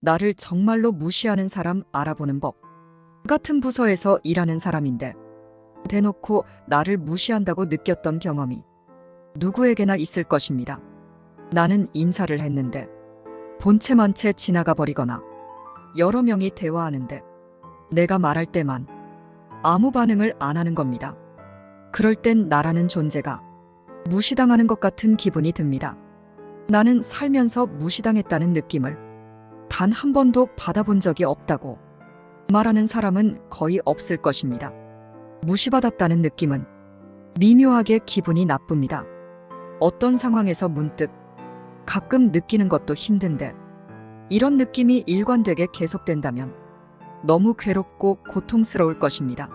나를 정말로 무시하는 사람 알아보는 법. 같은 부서에서 일하는 사람인데 대놓고 나를 무시한다고 느꼈던 경험이 누구에게나 있을 것입니다. 나는 인사를 했는데 본체만 채 지나가 버리거나 여러 명이 대화하는데 내가 말할 때만 아무 반응을 안 하는 겁니다. 그럴 땐 나라는 존재가 무시당하는 것 같은 기분이 듭니다. 나는 살면서 무시당했다는 느낌을 단 한 번도 받아본 적이 없다고 말하는 사람은 거의 없을 것입니다. 무시받았다는 느낌은 미묘하게 기분이 나쁩니다. 어떤 상황에서 문득 가끔 느끼는 것도 힘든데 이런 느낌이 일관되게 계속된다면 너무 괴롭고 고통스러울 것입니다.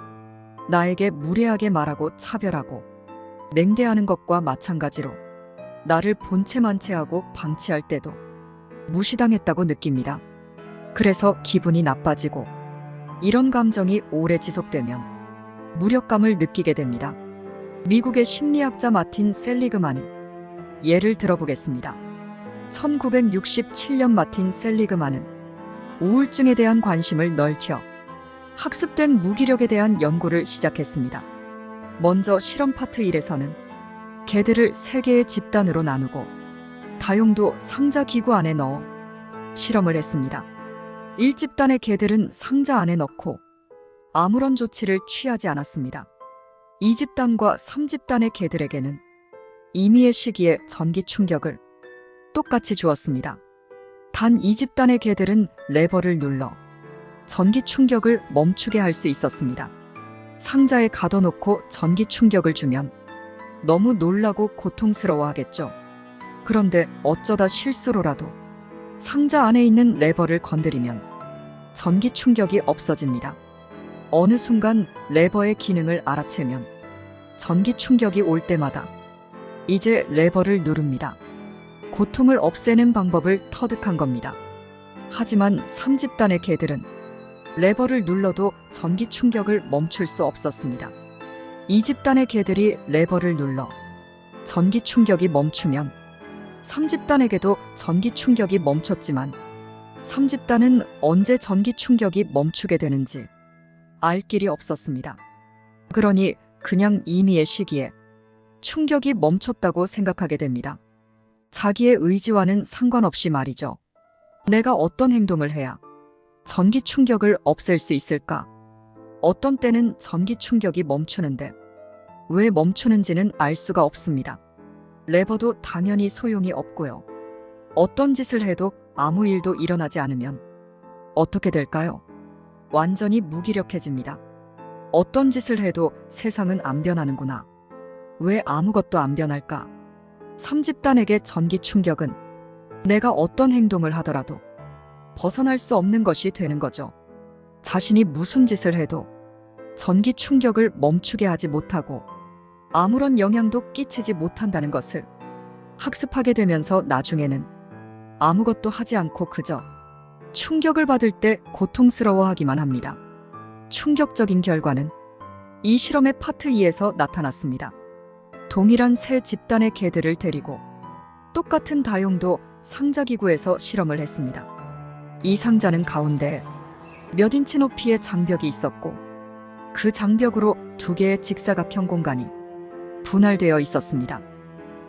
나에게 무례하게 말하고 차별하고 냉대하는 것과 마찬가지로 나를 본체만체하고 방치할 때도 무시당했다고 느낍니다. 그래서 기분이 나빠지고 이런 감정이 오래 지속되면 무력감을 느끼게 됩니다. 미국의 심리학자 마틴 셀리그만이 예를 들어보겠습니다. 1967년 마틴 셀리그만은 우울증에 대한 관심을 넓혀 학습된 무기력에 대한 연구를 시작했습니다. 먼저 실험 파트 1에서는 개들을 3개의 집단으로 나누고 다용도 상자 기구 안에 넣어 실험을 했습니다. 1집단의 개들은 상자 안에 넣고 아무런 조치를 취하지 않았습니다. 2집단과 3집단의 개들에게는 임의의 시기에 전기 충격을 똑같이 주었습니다. 단 2집단의 개들은 레버를 눌러 전기 충격을 멈추게 할 수 있었습니다. 상자에 가둬놓고 전기 충격을 주면 너무 놀라고 고통스러워하겠죠. 그런데 어쩌다 실수로라도 상자 안에 있는 레버를 건드리면 전기 충격이 없어집니다. 어느 순간 레버의 기능을 알아채면 전기 충격이 올 때마다 이제 레버를 누릅니다. 고통을 없애는 방법을 터득한 겁니다. 하지만 3집단의 개들은 레버를 눌러도 전기 충격을 멈출 수 없었습니다. 2집단의 개들이 레버를 눌러 전기 충격이 멈추면 3집단에게도 전기 충격이 멈췄지만 3집단은 언제 전기 충격이 멈추게 되는지 알 길이 없었습니다. 그러니 그냥 임의의 시기에 충격이 멈췄다고 생각하게 됩니다. 자기의 의지와는 상관없이 말이죠. 내가 어떤 행동을 해야 전기 충격을 없앨 수 있을까? 어떤 때는 전기 충격이 멈추는데 왜 멈추는지는 알 수가 없습니다. 레버도 당연히 소용이 없고요. 어떤 짓을 해도 아무 일도 일어나지 않으면 어떻게 될까요? 완전히 무기력해집니다. 어떤 짓을 해도 세상은 안 변하는구나. 왜 아무것도 안 변할까? 3집단에게 전기 충격은 내가 어떤 행동을 하더라도 벗어날 수 없는 것이 되는 거죠. 자신이 무슨 짓을 해도 전기 충격을 멈추게 하지 못하고 아무런 영향도 끼치지 못한다는 것을 학습하게 되면서 나중에는 아무것도 하지 않고 그저 충격을 받을 때 고통스러워하기만 합니다. 충격적인 결과는 이 실험의 파트 2에서 나타났습니다. 동일한 세 집단의 개들을 데리고 똑같은 다용도 상자기구에서 실험을 했습니다. 이 상자는 가운데에 몇 인치 높이의 장벽이 있었고 그 장벽으로 2개의 직사각형 공간이 분할되어 있었습니다.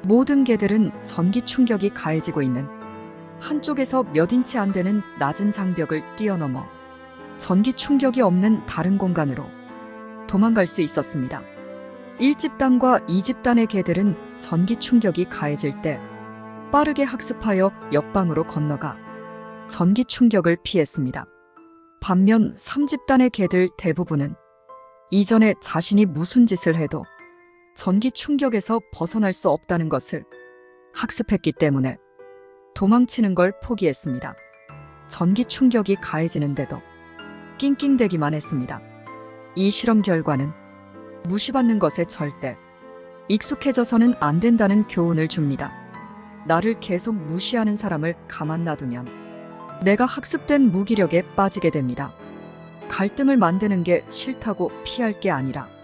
모든 개들은 전기 충격이 가해지고 있는 한쪽에서 몇 인치 안 되는 낮은 장벽을 뛰어넘어 전기 충격이 없는 다른 공간으로 도망갈 수 있었습니다. 1집단과 2집단의 개들은 전기 충격이 가해질 때 빠르게 학습하여 옆방으로 건너가 전기 충격을 피했습니다. 반면 3집단의 개들 대부분은 이전에 자신이 무슨 짓을 해도 전기 충격에서 벗어날 수 없다는 것을 학습했기 때문에 도망치는 걸 포기했습니다. 전기 충격이 가해지는데도 낑낑대기만 했습니다. 이 실험 결과는 무시받는 것에 절대 익숙해져서는 안 된다는 교훈을 줍니다. 나를 계속 무시하는 사람을 가만 놔두면 내가 학습된 무기력에 빠지게 됩니다. 갈등을 만드는 게 싫다고 피할 게 아니라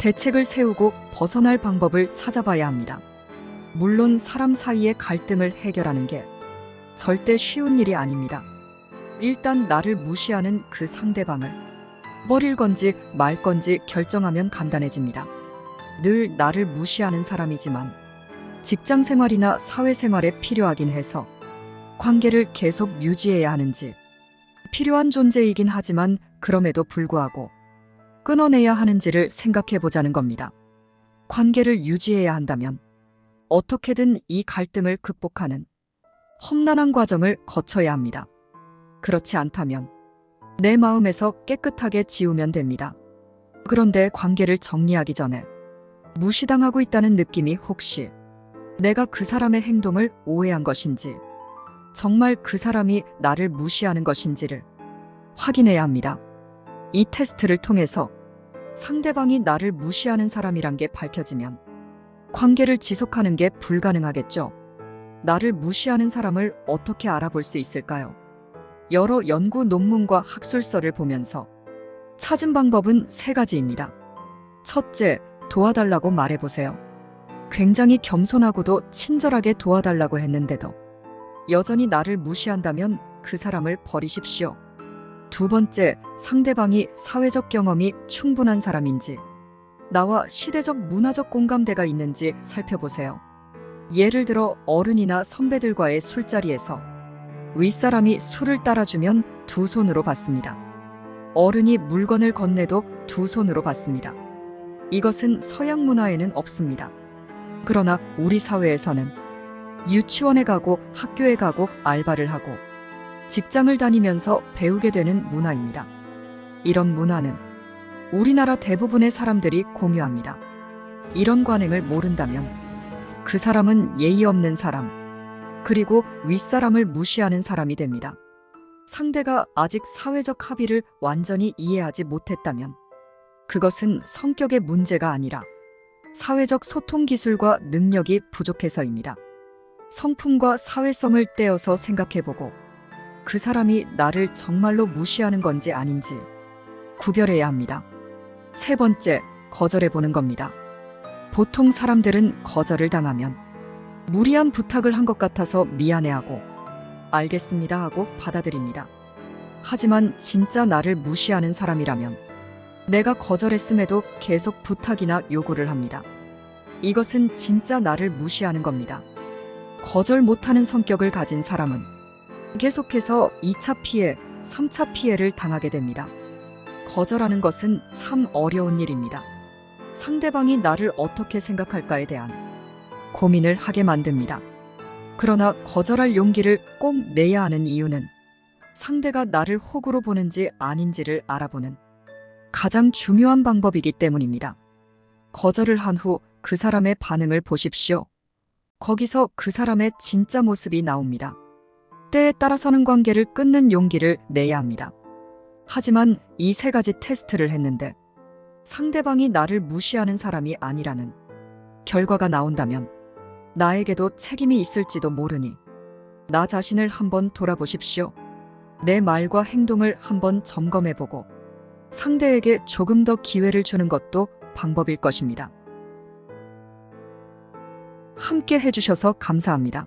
대책을 세우고 벗어날 방법을 찾아봐야 합니다. 물론 사람 사이의 갈등을 해결하는 게 절대 쉬운 일이 아닙니다. 일단 나를 무시하는 그 상대방을 버릴 건지 말 건지 결정하면 간단해집니다. 늘 나를 무시하는 사람이지만 직장 생활이나 사회 생활에 필요하긴 해서 관계를 계속 유지해야 하는지, 필요한 존재이긴 하지만 그럼에도 불구하고 끊어내야 하는지를 생각해 보자는 겁니다. 관계를 유지해야 한다면 어떻게든 이 갈등을 극복하는 험난한 과정을 거쳐야 합니다. 그렇지 않다면 내 마음에서 깨끗하게 지우면 됩니다. 그런데 관계를 정리하기 전에 무시당하고 있다는 느낌이 혹시 내가 그 사람의 행동을 오해한 것인지, 정말 그 사람이 나를 무시하는 것인지를 확인해야 합니다. 이 테스트를 통해서 상대방이 나를 무시하는 사람이란 게 밝혀지면 관계를 지속하는 게 불가능하겠죠. 나를 무시하는 사람을 어떻게 알아볼 수 있을까요? 여러 연구 논문과 학술서를 보면서 찾은 방법은 3가지입니다. 첫째, 도와달라고 말해보세요. 굉장히 겸손하고도 친절하게 도와달라고 했는데도 여전히 나를 무시한다면 그 사람을 버리십시오. 두 번째, 상대방이 사회적 경험이 충분한 사람인지, 나와 시대적 문화적 공감대가 있는지 살펴보세요. 예를 들어 어른이나 선배들과의 술자리에서 윗사람이 술을 따라주면 2손으로 받습니다. 어른이 물건을 건네도 2손으로 받습니다. 이것은 서양 문화에는 없습니다. 그러나 우리 사회에서는 유치원에 가고 학교에 가고 알바를 하고 직장을 다니면서 배우게 되는 문화입니다. 이런 문화는 우리나라 대부분의 사람들이 공유합니다. 이런 관행을 모른다면 그 사람은 예의 없는 사람, 그리고 윗사람을 무시하는 사람이 됩니다. 상대가 아직 사회적 합의를 완전히 이해하지 못했다면 그것은 성격의 문제가 아니라 사회적 소통 기술과 능력이 부족해서입니다. 성품과 사회성을 떼어서 생각해보고 그 사람이 나를 정말로 무시하는 건지 아닌지 구별해야 합니다. 세 번째, 거절해보는 겁니다. 보통 사람들은 거절을 당하면 무리한 부탁을 한 것 같아서 미안해하고 알겠습니다 하고 받아들입니다. 하지만 진짜 나를 무시하는 사람이라면 내가 거절했음에도 계속 부탁이나 요구를 합니다. 이것은 진짜 나를 무시하는 겁니다. 거절 못하는 성격을 가진 사람은 계속해서 2차 피해, 3차 피해를 당하게 됩니다. 거절하는 것은 참 어려운 일입니다. 상대방이 나를 어떻게 생각할까에 대한 고민을 하게 만듭니다. 그러나 거절할 용기를 꼭 내야 하는 이유는 상대가 나를 호구로 보는지 아닌지를 알아보는 가장 중요한 방법이기 때문입니다. 거절을 한 후 그 사람의 반응을 보십시오. 거기서 그 사람의 진짜 모습이 나옵니다. 때에 따라서는 관계를 끊는 용기를 내야 합니다. 하지만 이 3가지 테스트를 했는데 상대방이 나를 무시하는 사람이 아니라는 결과가 나온다면 나에게도 책임이 있을지도 모르니 나 자신을 한번 돌아보십시오. 내 말과 행동을 한번 점검해보고 상대에게 조금 더 기회를 주는 것도 방법일 것입니다. 함께 해주셔서 감사합니다.